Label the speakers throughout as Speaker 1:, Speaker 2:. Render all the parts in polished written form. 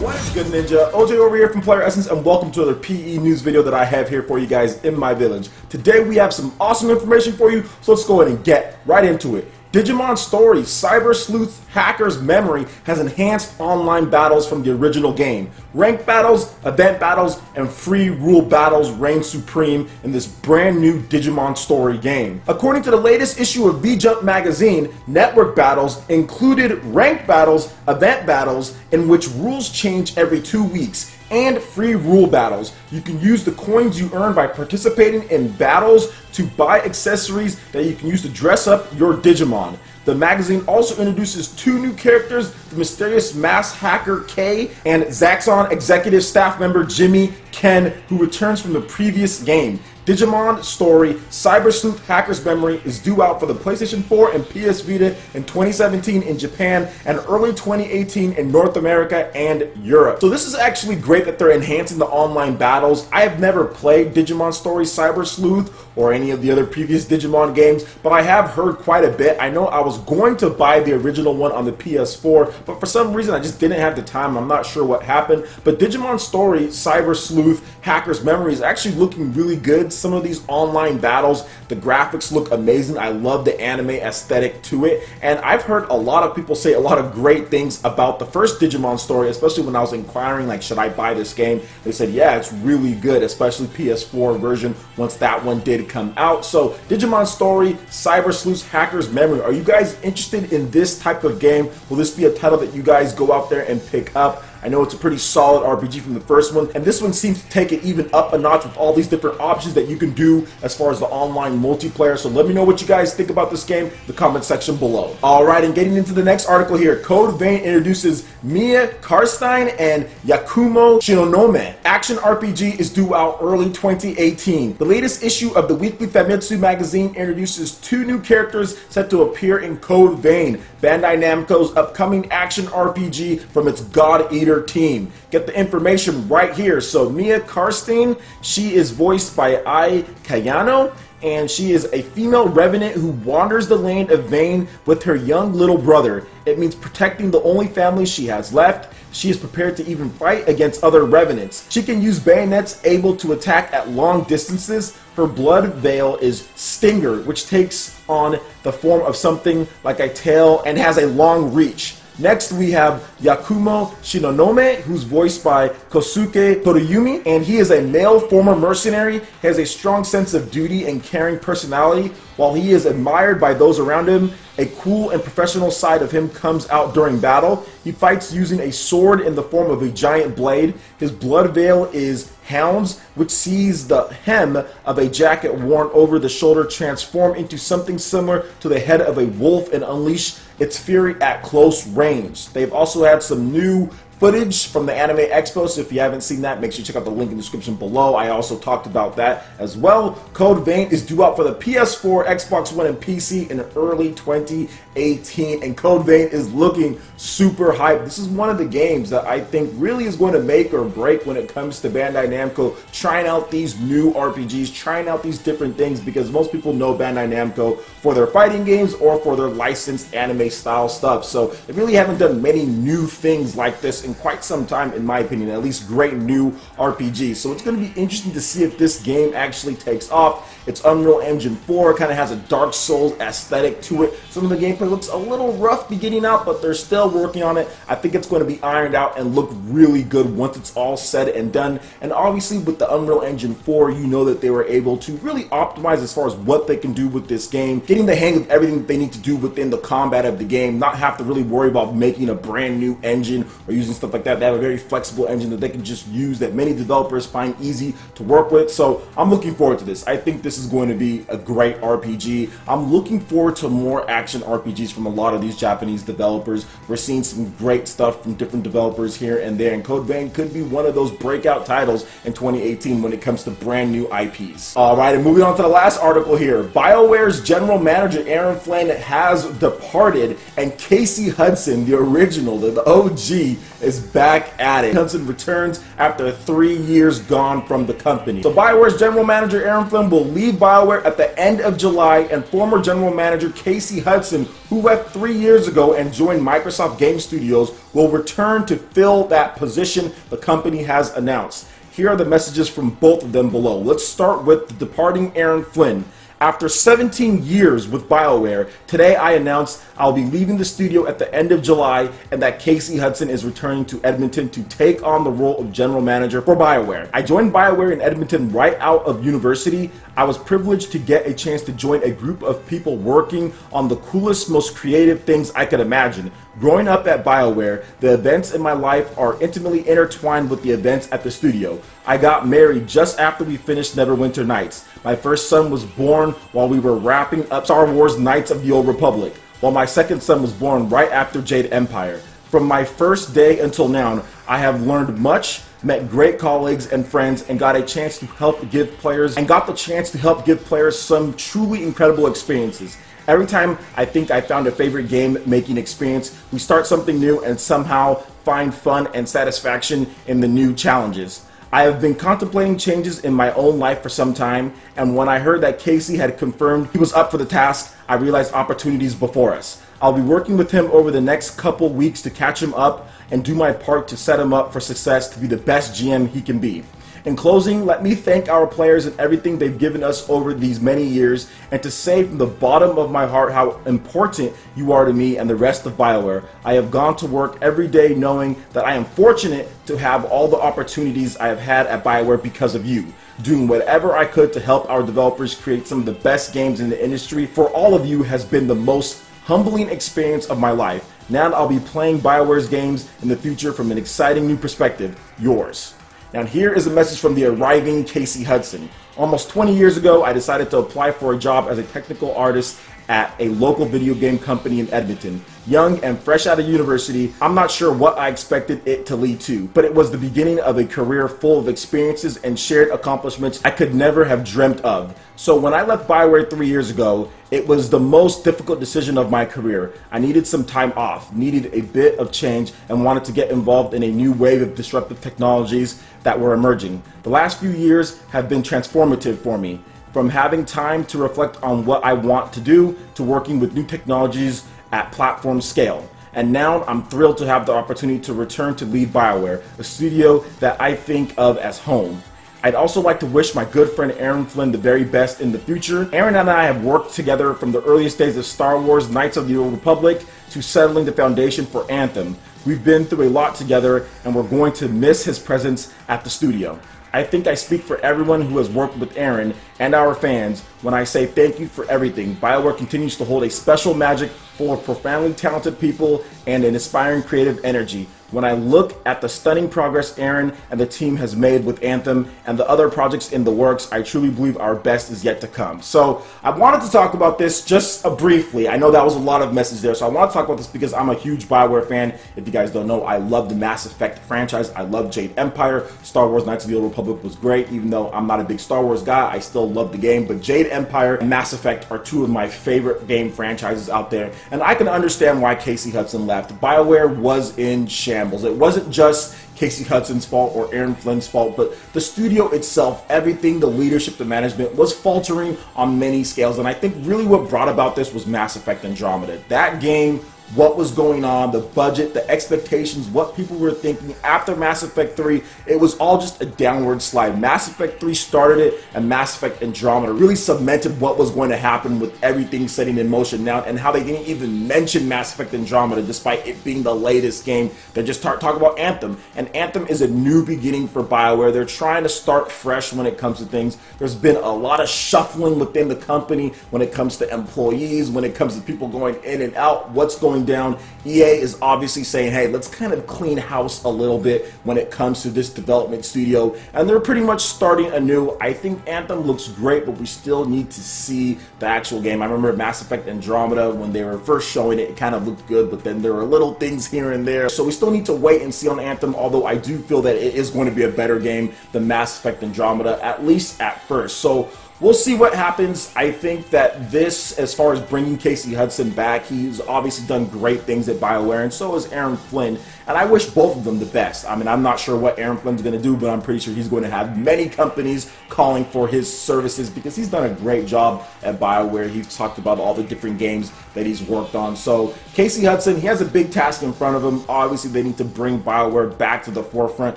Speaker 1: What is good, Ninja? OJ over here from PlayerEssence, and welcome to another PE news video that I have here for you guys in my village. Today we have some awesome information for you, so let's go ahead and get right into it. Digimon Story Cyber Sleuth Hacker's Memory has enhanced online battles from the original game. Ranked battles, event battles, and free rule battles reign supreme in this brand new Digimon Story game. According to the latest issue of V-Jump magazine, network battles included ranked battles, event battles, in which rules change every 2 weeks, and free rule battles. You can use the coins you earn by participating in battles to buy accessories that you can use to dress up your Digimon. The magazine also introduces 2 new characters, the mysterious mass hacker K and Zaxxon executive staff member Jimmy Ken, who returns from the previous game. Digimon Story Cyber Sleuth Hacker's Memory is due out for the PlayStation 4 and PS Vita in 2017 in Japan and early 2018 in North America and Europe. So this is actually great that they're enhancing the online battles. I have never played Digimon Story Cyber Sleuth or any of the other previous Digimon games, but I have heard quite a bit. I know I was going to buy the original one on the PS4, but for some reason I just didn't have the time. I'm not sure what happened, but Digimon Story Cyber Sleuth Hacker's Memory is actually looking really good. Some of these online battles, the graphics look amazing. I love the anime aesthetic to it, and I've heard a lot of people say a lot of great things about the first Digimon Story, especially when I was inquiring, like, should I buy this game? They said, yeah, it's really good, especially PS4 version once that one did come out. So Digimon Story Cyber Sleuth Hacker's Memory, are you guys interested in this type of game? Will this be a title that you guys go out there and pick up? I know it's a pretty solid RPG from the first one, and this one seems to take it even up a notch with all these different options that you can do as far as the online multiplayer. So let me know what you guys think about this game in the comment section below. Alright, and getting into the next article here, Code Vein introduces Mia Karstein and Yakumo Shinonome. Action RPG is due out early 2018. The latest issue of the weekly Famitsu magazine introduces 2 new characters set to appear in Code Vein, Bandai Namco's upcoming action RPG from its God Eater team. Get the information right here. So Mia Karstein, she is voiced by Ai Kayano, and she is a female revenant who wanders the land of Vein with her young little brother. It means protecting the only family she has left. She is prepared to even fight against other revenants. She can use bayonets able to attack at long distances. Her blood veil is Stinger, which takes on the form of something like a tail and has a long reach. Next, we have Yakumo Shinonome, who's voiced by Kosuke Toriyumi, and he is a male former mercenary. He has a strong sense of duty and caring personality. While he is admired by those around him, a cool and professional side of him comes out during battle. He fights using a sword in the form of a giant blade. His blood veil is Hounds, which sees the hem of a jacket worn over the shoulder transform into something similar to the head of a wolf and unleash its fury at close range. They've also had some new footage from the Anime Expo, so if you haven't seen that, make sure you check out the link in the description below. I also talked about that as well. Code Vein is due out for the PS4, Xbox One, and PC in early 2018, and Code Vein is looking super hype. This is one of the games that I think really is going to make or break when it comes to Bandai Namco trying out these new RPGs, trying out these different things, because most people know Bandai Namco for their fighting games or for their licensed anime style stuff. So they really haven't done many new things like this in quite some time, in my opinion, at least great new RPGs. So it's going to be interesting to see if this game actually takes off. It's Unreal Engine 4, kind of has a Dark Souls aesthetic to it. Some of the gameplay looks a little rough beginning out, but they're still working on it. I think it's going to be ironed out and look really good once it's all said and done. And obviously with the Unreal Engine 4, you know that they were able to really optimize as far as what they can do with this game, getting the hang of everything that they need to do within the combat of the game, not have to really worry about making a brand new engine or using stuff like that. They have a very flexible engine that they can just use that many developers find easy to work with. So I'm looking forward to this. I think this is going to be a great RPG. I'm looking forward to more action RPGs from a lot of these Japanese developers. We're seeing some great stuff from different developers here and there, and Code Vein could be one of those breakout titles in 2018 when it comes to brand new IPs. Alright, and moving on to the last article here. BioWare's general manager Aaron Flynn has departed, and Casey Hudson, the original, the OG, is back at it. Hudson returns after 3 years gone from the company. So BioWare's general manager Aaron Flynn will leave BioWare at the the end of July, and former general manager Casey Hudson, who left 3 years ago and joined Microsoft Game Studios, will return to fill that position the company has announced. Here are the messages from both of them below. Let's start with the departing Aaron Flynn. After 17 years with Bioware, today I announced I'll be leaving the studio at the end of July and that Casey Hudson is returning to Edmonton to take on the role of general manager for Bioware. I joined Bioware in Edmonton right out of university. I was privileged to get a chance to join a group of people working on the coolest, most creative things I could imagine. Growing up at Bioware, the events in my life are intimately intertwined with the events at the studio. I got married just after we finished Neverwinter Nights. My first son was born while we were wrapping up Star Wars Knights of the Old Republic, while my second son was born right after Jade Empire. From my first day until now, I have learned much, met great colleagues and friends, and got the chance to help give players some truly incredible experiences. Every time I think I found a favorite game making experience, we start something new and somehow find fun and satisfaction in the new challenges. I have been contemplating changes in my own life for some time, and when I heard that Casey had confirmed he was up for the task, I realized opportunities before us. I'll be working with him over the next couple weeks to catch him up and do my part to set him up for success to be the best GM he can be. In closing, let me thank our players and everything they've given us over these many years, and to say from the bottom of my heart how important you are to me and the rest of Bioware. I have gone to work every day knowing that I am fortunate to have all the opportunities I have had at Bioware because of you. Doing whatever I could to help our developers create some of the best games in the industry for all of you has been the most humbling experience of my life. Now I'll be playing Bioware's games in the future from an exciting new perspective. Yours. Now here is a message from the arriving Casey Hudson. Almost 20 years ago, I decided to apply for a job as a technical artist at a local video game company in Edmonton. Young and fresh out of university, I'm not sure what I expected it to lead to, but it was the beginning of a career full of experiences and shared accomplishments I could never have dreamt of. So when I left Bioware 3 years ago, it was the most difficult decision of my career. I needed some time off, needed a bit of change, and wanted to get involved in a new wave of disruptive technologies that were emerging. The last few years have been transformative for me. From having time to reflect on what I want to do, to working with new technologies at platform scale. And now I'm thrilled to have the opportunity to return to lead Bioware, a studio that I think of as home. I'd also like to wish my good friend Aaron Flynn the very best in the future. Aaron and I have worked together from the earliest days of Star Wars Knights of the Old Republic to settling the foundation for Anthem. We've been through a lot together, and we're going to miss his presence at the studio. I think I speak for everyone who has worked with Aaron and our fans when I say thank you for everything. Bioware continues to hold a special magic full of profoundly talented people and an inspiring creative energy. When I look at the stunning progress Aaron and the team has made with Anthem and the other projects in the works, I truly believe our best is yet to come. So I wanted to talk about this just briefly. I know that was a lot of message there, so I want to talk about this because I'm a huge Bioware fan. If you guys don't know, I love the Mass Effect franchise. I love Jade Empire. Star Wars Knights of the Old Republic was great. Even though I'm not a big Star Wars guy, I still love the game. But Jade Empire and Mass Effect are two of my favorite game franchises out there. And I can understand why Casey Hudson left. Bioware was in shambles. It wasn't just Casey Hudson's fault or Aaron Flynn's fault, but the studio itself, everything, the leadership, the management was faltering on many scales. And I think really what brought about this was Mass Effect Andromeda. That game, what was going on, the budget, the expectations, what people were thinking after Mass Effect 3, it was all just a downward slide. Mass Effect 3 started it, and Mass Effect Andromeda really cemented what was going to happen with everything setting in motion now, and how they didn't even mention Mass Effect Andromeda despite it being the latest game. They just talk about Anthem, and Anthem is a new beginning for Bioware. They're trying to start fresh when it comes to things. There's been a lot of shuffling within the company when it comes to employees, when it comes to people going in and out, what's going down. EA is obviously saying, hey, let's kind of clean house a little bit when it comes to this development studio, and they're pretty much starting anew. I think Anthem looks great, but we still need to see the actual game. I remember Mass Effect Andromeda, when they were first showing it, it kind of looked good, but then there were little things here and there. So we still need to wait and see on Anthem, although I do feel that it is going to be a better game than Mass Effect Andromeda, at least at first. So we'll see what happens. I think that this, as far as bringing Casey Hudson back, he's obviously done great things at Bioware, and so has Aaron Flynn. And I wish both of them the best. I mean, I'm not sure what Aaron Flynn's going to do, but I'm pretty sure he's going to have many companies calling for his services because he's done a great job at Bioware. He's talked about all the different games that he's worked on. So Casey Hudson, he has a big task in front of him. Obviously, they need to bring Bioware back to the forefront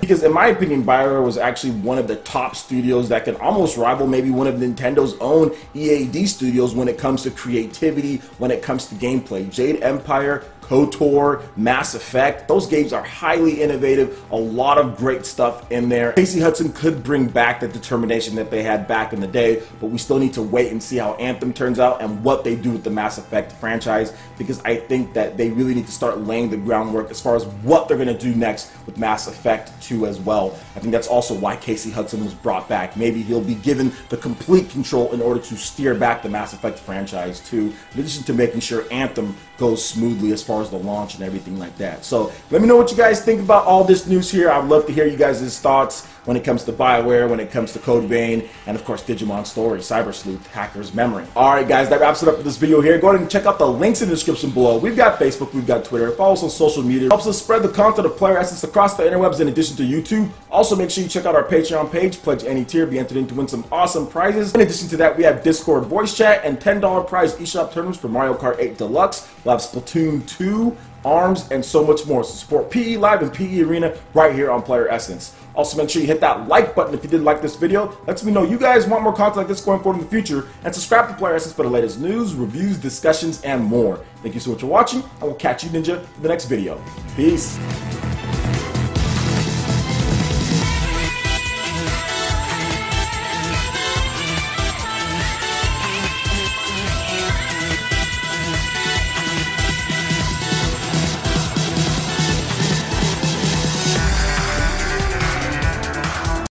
Speaker 1: because, in my opinion, Bioware was actually one of the top studios that can almost rival maybe one of Nintendo's own EAD studios when it comes to creativity, when it comes to gameplay. Jade Empire, KOTOR, Mass Effect, those games are highly innovative, a lot of great stuff in there. Casey Hudson could bring back the determination that they had back in the day, but we still need to wait and see how Anthem turns out and what they do with the Mass Effect franchise, because I think that they really need to start laying the groundwork as far as what they're going to do next with Mass Effect 2 as well. I think that's also why Casey Hudson was brought back. Maybe he'll be given the complete control in order to steer back the Mass Effect franchise too, in addition to making sure Anthem goes smoothly as far as the launch and everything like that. So let me know what you guys think about all this news here. I'd love to hear you guys' thoughts when it comes to Bioware, when it comes to Code Vein, and of course Digimon Story, Cyber Sleuth, Hacker's Memory. Alright guys, that wraps it up for this video here. Go ahead and check out the links in the description below. We've got Facebook, we've got Twitter. Follow us on social media. It helps us spread the content of PlayerEssence across the interwebs in addition to YouTube. Also make sure you check out our Patreon page. Pledge any tier, be entered in to win some awesome prizes. In addition to that, we have Discord voice chat and $10 prize eShop tournaments for Mario Kart 8 Deluxe. We'll have Splatoon 2, ARMS, and so much more. So support PE Live and PE Arena right here on PlayerEssence. Also, make sure you hit that like button if you did like this video. Lets me know you guys want more content like this going forward in the future. And subscribe to PlayerEssence for the latest news, reviews, discussions, and more. Thank you so much for watching, and we'll catch you, Ninja, in the next video. Peace.